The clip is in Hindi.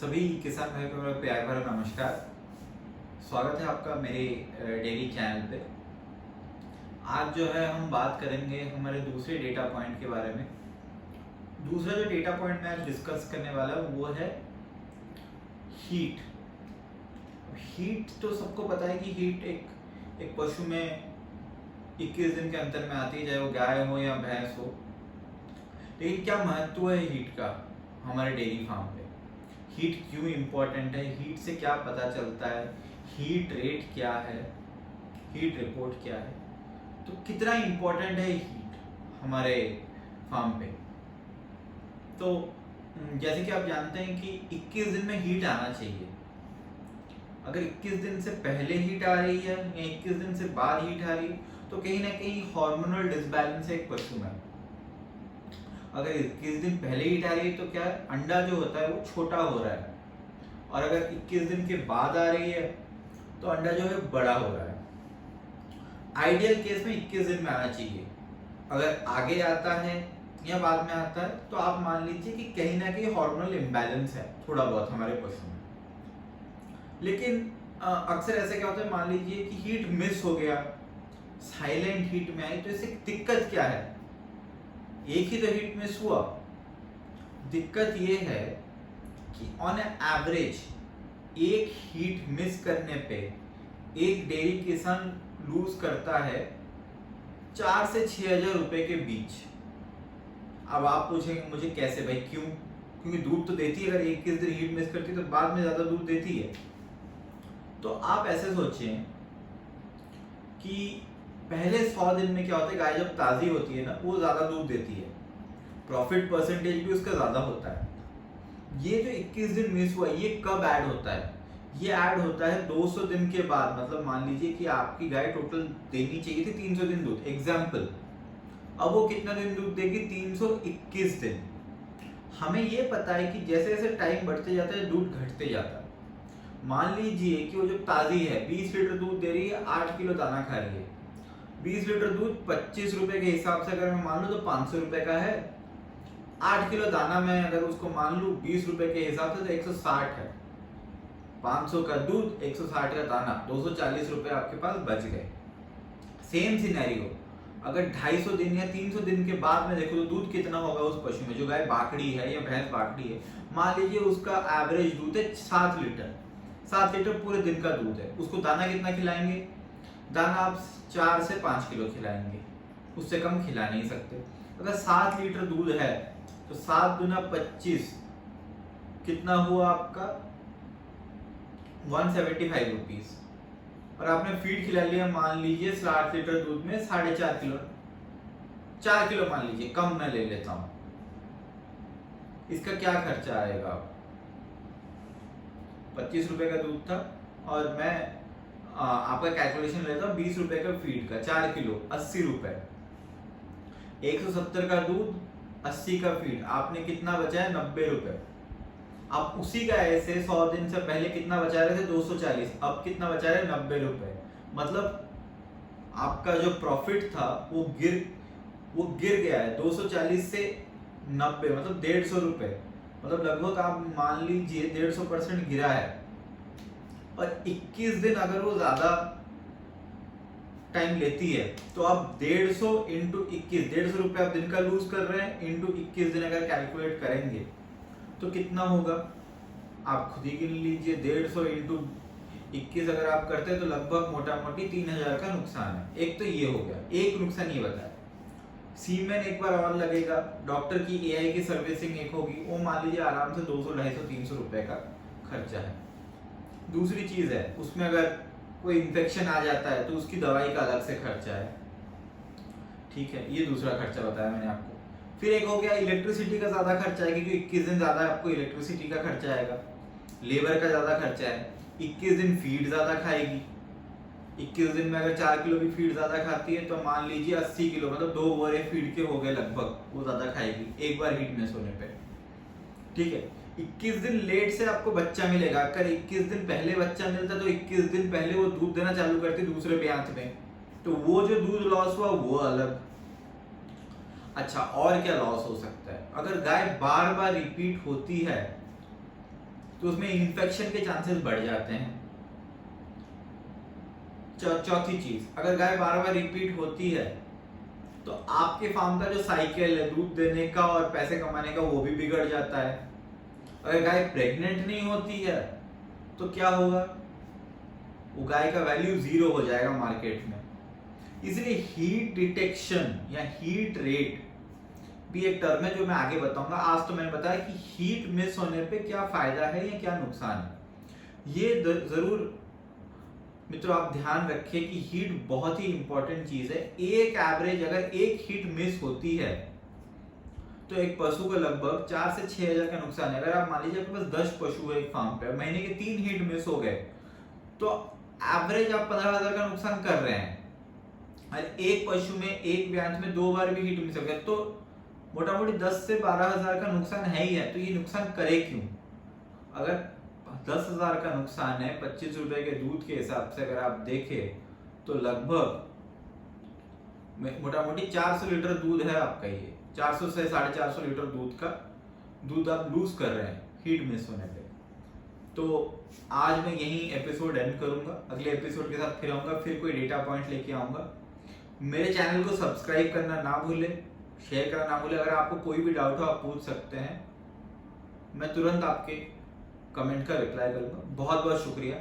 सभी किसान भाई को मेरा प्यार भरा नमस्कार। स्वागत है आपका मेरे डेली चैनल पे। आज जो है हम बात करेंगे हमारे दूसरे डेटा पॉइंट के बारे में। दूसरा जो डेटा पॉइंट मैं आज डिस्कस करने वाला हूँ वो है हीट। हीट तो सबको पता है कि हीट एक पशु में 21 दिन के अंतर में आती है, चाहे वो गाय हो या भैंस हो। लेकिन क्या महत्व है हीट का हमारे डेयरी फार्म पे? हीट क्यों इम्पोर्टेंट है? हीट से क्या पता चलता है? हीट रेट क्या है? हीट रिपोर्ट क्या है? तो कितना इम्पोर्टेंट है हीट हमारे फार्म पे? तो जैसे कि आप जानते हैं कि 21 दिन में हीट आना चाहिए। अगर 21 दिन से पहले हीट आ रही है या 21 दिन से बाद हीट आ रही है तो कहीं ना कहीं हार्मोनल डिसबैलेंस है एक पशु में। अगर 21 दिन पहले हीट आ रही है तो क्या है, अंडा जो होता है वो छोटा हो रहा है, और अगर 21 दिन के बाद आ रही है तो अंडा जो है बड़ा हो रहा है। आइडियल केस में 21 दिन में आना चाहिए। अगर आगे आता है या बाद में आता है तो आप मान लीजिए कि कहीं ना कहीं हार्मोनल इम्बैलेंस है थोड़ा बहुत हमारे पशु में। लेकिन अक्सर ऐसे क्या होता है, मान लीजिए कि हीट मिस हो गया, साइलेंट हीट में आई, तो इससे दिक्कत क्या है? एक ही तो हीट मिस हुआ। दिक्कत ये है कि ऑन एवरेज एक हीट मिस करने पे एक डेयरी किसान लूज करता है 4 से 6 हजार रुपए के बीच। अब आप पूछेंगे मुझे कैसे भाई, क्यों? क्योंकि दूध तो देती है, अगर 21 दिन हीट मिस करती है तो बाद में ज्यादा दूध देती है। तो आप ऐसे सोचिए कि पहले 100 दिन में क्या होता है, गाय जब ताजी होती है ना वो ज्यादा दूध देती है, प्रॉफिट परसेंटेज भी उसका ज्यादा होता है। ये जो 21 दिन मिस हुआ ये कब ऐड होता है? ये ऐड होता है 200 दिन के बाद। मतलब मान लीजिए कि आपकी गाय टोटल देनी चाहिए थी 300 दिन दूध, एग्जाम्पल। अब वो कितना दिन दूध देगी? 321 दिन। हमें ये पता है कि जैसे जैसे टाइम बढ़ते जाता है दूध घटते जाता है। मान लीजिए कि वो जो ताजी है 20 लीटर दूध दे रही है, 8 किलो दाना खा रही है। 20 लीटर दूध 25 रुपए के हिसाब से अगर मैं मान लूँ तो 500 रुपए का है। 8 किलो दाना में अगर उसको मान लूँ 20 रुपए के हिसाब से तो 160 है। 500 का दूध, 160 का दाना, 240 रुपए आपके पास बच गए। सेम सिनेरियो अगर 250 दिन या 300 दिन के बाद में देखो तो दूध कितना होगा उस पशु में? जो गाय बाकड़ी है या भैंस बाकड़ी है, मान लीजिए उसका एवरेज दूध है 7 लीटर। 7 लीटर पूरे दिन का दूध है। उसको दाना कितना खिलाएंगे? दाना आप 4 से 5 किलो खिलाएंगे, उससे कम खिला नहीं सकते। अगर 7 लीटर दूध है तो 7 दूना 25, कितना हुआ आपका? 175 रुपीज। और आपने फीड खिला लिया मान लीजिए 60 लीटर दूध में 4.5 किलो, 4 किलो मान लीजिए, कम मैं ले लेता हूं। इसका क्या खर्चा आएगा? 25 रुपए का दूध था और मैं आपका कैलकुलेशन लेता हूँ 20 रुपए का फीड का, 4 किलो 80 रुपए, 170 का दूध, 80 का फीड, आपने कितना बचा है? 90 रुपए। आप उसी का ऐसे 100 दिन से पहले कितना बचा रहे थे? 240, अब कितना बचा रहे? 90 रुपए। मतलब आपका जो प्रॉफिट था वो गिर गया है 240 से 90, मतलब 150 रुपए। मतलब लगभग आप मान लीजिए 150% गिरा है। और 21 दिन अगर वो ज्यादा टाइम लेती है तो आप 150 इंटू 21, 150 रुपए आप दिन का लूज कर रहे हैं, इंटू 21 दिन अगर कैलकुलेट करेंगे तो कितना होगा? आप खुद ही गिन लीजिए। 150 इंटू 21 अगर आप करते हैं तो लगभग मोटा मोटी 3000 का नुकसान है। एक तो ये हो गया, एक नुकसान ये बताया। सीमेन एक बार और लगेगा, डॉक्टर की एआई की सर्विसिंग एक होगी, वो मान लीजिए आराम से 200, 250, 300 रुपए का खर्चा है। दूसरी चीज है उसमें अगर कोई इन्फेक्शन आ जाता है तो उसकी दवाई का अलग से खर्चा है। ठीक है, ये दूसरा खर्चा बताया मैंने आपको। फिर एक हो गया इलेक्ट्रिसिटी का ज्यादा खर्चा है, क्योंकि 21 दिन ज्यादा आपको इलेक्ट्रिसिटी का खर्चा आएगा। लेबर का ज्यादा खर्चा है। 21 दिन फीड ज्यादा खाएगी। 21 दिन में अगर 4 किलो भी फीड ज्यादा खाती है तो मान लीजिए 80 किलो, मतलब 2 बोरे फीड के हो गए लगभग, वो ज्यादा खाएगी एक बार हीट मिस होने पे। ठीक है, 21 दिन लेट से आपको बच्चा मिलेगा। अगर 21 दिन पहले बच्चा मिलता तो 21 दिन पहले वो दूध देना चालू करती दूसरे ब्यांत में, तो वो जो दूध लॉस हुआ वो अलग। अच्छा, और क्या लॉस हो सकता है? अगर गाय बार बार रिपीट होती है तो उसमें इन्फेक्शन के चांसेस बढ़ जाते हैं। चौथी चीज, अगर गाय बार बार रिपीट होती है तो आपके फार्म का जो साइकिल है दूध देने का और पैसे कमाने का वो भी बिगड़ जाता है। अगर गाय प्रेग्नेंट नहीं होती है तो क्या होगा, वो गाय का वैल्यू 0 हो जाएगा मार्केट में। इसलिए हीट डिटेक्शन या हीट रेट भी एक टर्म है जो मैं आगे बताऊंगा। आज तो मैंने बताया कि हीट मिस होने पे क्या फायदा है या क्या नुकसान है। ये जरूर मित्रों आप ध्यान रखिए कि हीट बहुत ही इंपॉर्टेंट चीज है। एक एवरेज अगर एक हीट मिस होती है तो एक पशु को लगभग 4 से 6 हजार का नुकसान है। अगर आप मान लीजिए आपके पास 10 पशु है एक फार्म पे, महीने के 3 हीट मिस हो गए तो एवरेज आप 15,000 का नुकसान कर रहे हैं। और एक पशु में एक ब्यांत में 2 बार भी हीट मिस हो गया तो मोटा मोटी 10 से 12,000 का नुकसान है ही है। तो ये नुकसान करे क्यों? अगर 10,000 का नुकसान है 25 रुपए के दूध के हिसाब से अगर आप देखें तो लगभग मोटा मोटी 400 लीटर दूध है आपका। ये 400 से 450 लीटर दूध आप लूज कर रहे हैं हीट मिस होने पे। तो आज मैं यही एपिसोड एंड करूंगा, अगले एपिसोड के साथ फिर आऊंगा, फिर कोई डेटा पॉइंट लेके आऊंगा। मेरे चैनल को सब्सक्राइब करना ना भूलें, शेयर करना ना भूलें। अगर आपको कोई भी डाउट हो आप पूछ सकते हैं, मैं तुरंत आपके कमेंट का रिप्लाई करूंगा। बहुत बहुत शुक्रिया।